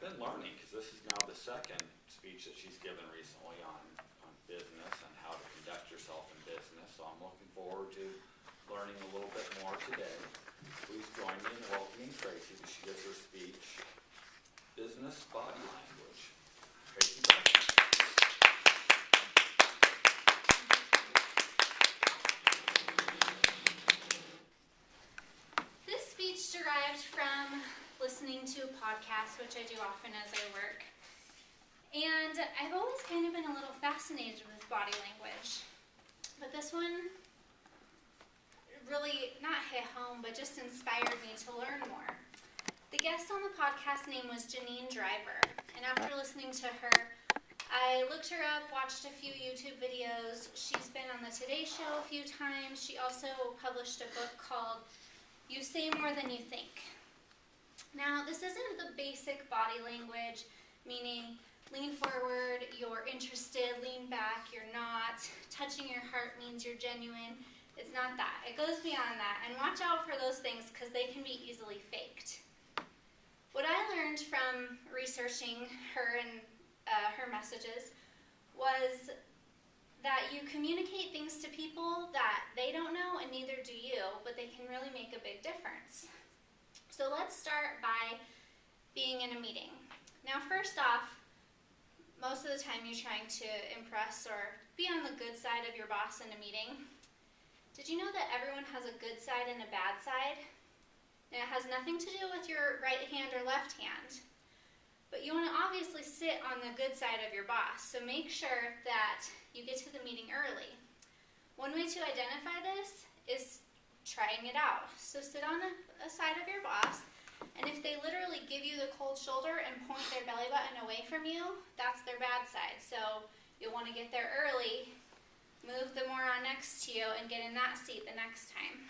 been learning, because this is now the second speech that she's given recently on business and how to conduct yourself in business. So I'm looking forward to learning a little bit more today. Please join me in welcoming Tracy as she gives her speech, Business Body Language. Tracy Brecke. This speech derived from listening to a podcast, which I do often as I work. And I've always kind of been a little fascinated with body language. But this one really not hit home, but just inspired me to learn more. The guest on the podcast name was Janine Driver. And after listening to her, I looked her up, watched a few YouTube videos. She's been on the Today Show a few times. She also published a book called You Say More Than You Think. Now, this isn't the basic body language, meaning lean forward, you're interested, lean back, you're not. Touching your heart means you're genuine. It's not that. It goes beyond that. And watch out for those things because they can be easily faked. What I learned from researching her and her messages was that you communicate things to people that they don't know and neither do you, but they can really make a big difference. So let's start by being in a meeting. Now, first off, most of the time you're trying to impress or be on the good side of your boss in a meeting. Did you know that everyone has a good side and a bad side? And it has nothing to do with your right hand or left hand. But you want to obviously sit on the good side of your boss, so make sure that you get to the meeting early. One way to identify this is trying it out. So sit on a side of your boss, and if they literally give you the cold shoulder and point their belly button away from you, that's their bad side. So you'll want to get there early, move the moron next to you, and get in that seat the next time.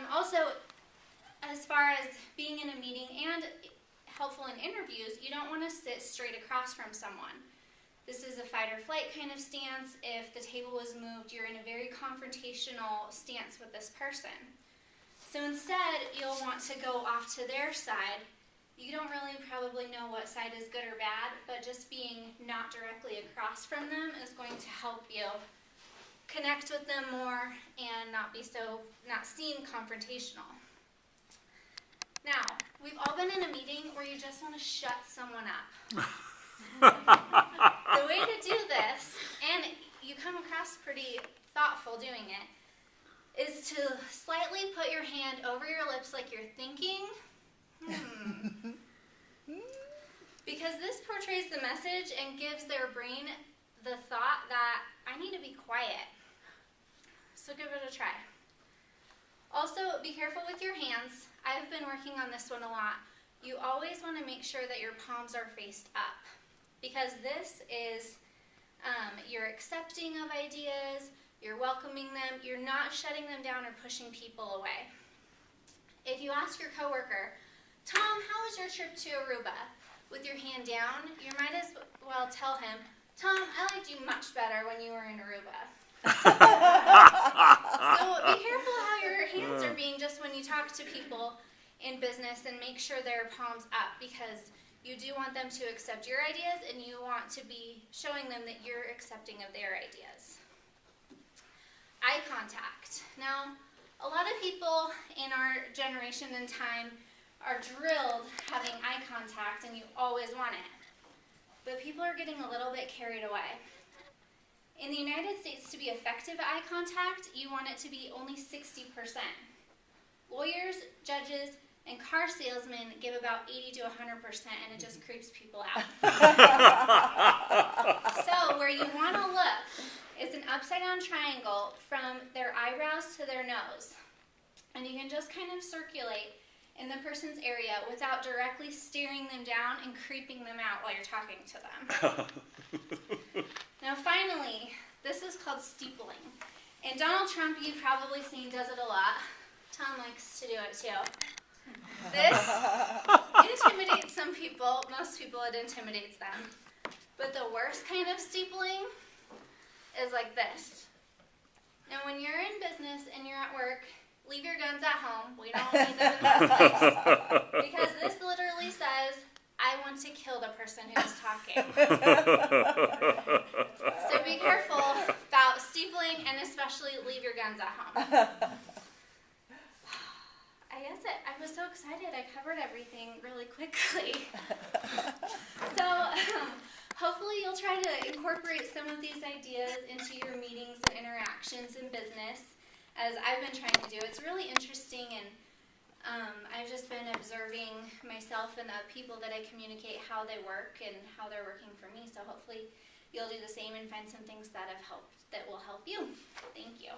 Also, as far as being in a meeting and helpful in interviews, you don't want to sit straight across from someone. This is a fight or flight kind of stance. If the table is moved, you're in a very confrontational stance with this person. So instead, you'll want to go off to their side. You don't really probably know what side is good or bad, but just being not directly across from them is going to help you connect with them more and not seem confrontational. Now, we've all been in a meeting where you just want to shut someone up. The way to do this, and you come across pretty thoughtful doing it, is to slightly put your hand over your lips like you're thinking, because this portrays the message and gives their brain the thought that I need to be quiet. So give it a try. Also, be careful with your hands. I've been working on this one a lot. You always want to make sure that your palms are faced up, because this is you're accepting of ideas, you're welcoming them, you're not shutting them down or pushing people away. If you ask your coworker, Tom, how was your trip to Aruba? With your hand down, you might as well tell him, Tom, I liked you much better when you were in Aruba. So be careful how your hands are being just when you talk to people in business, and make sure they're palms up, because you do want them to accept your ideas and you want to be showing them that you're accepting of their ideas. Eye contact. Now, a lot of people in our generation and time are drilled having eye contact, and you always want it. But people are getting a little bit carried away. In the United States, to be effective eye contact, you want it to be only 60%. Lawyers, judges, and car salesmen give about 80 to 100%, and it just creeps people out. So where you want to look is an upside-down triangle from their eyebrows to their nose. And you can just kind of circulate in the person's area without directly staring them down and creeping them out while you're talking to them. Now finally, this is called steepling. And Donald Trump, you've probably seen, does it a lot. Tom likes to do it too. This intimidates some people. Most people, it intimidates them. But the worst kind of steepling is like this. Now when you're in business and you're at work, leave your guns at home. We don't need them in that place. Because kill the person who's talking. So be careful about steepling, and especially leave your guns at home. I guess I was so excited. I covered everything really quickly. So hopefully you'll try to incorporate some of these ideas into your meetings and interactions in business, as I've been trying to do. It's really interesting, and I've just been observing myself and the people that I communicate, how they work and how they're working for me. So hopefully you'll do the same and find some things that will help you. Thank you.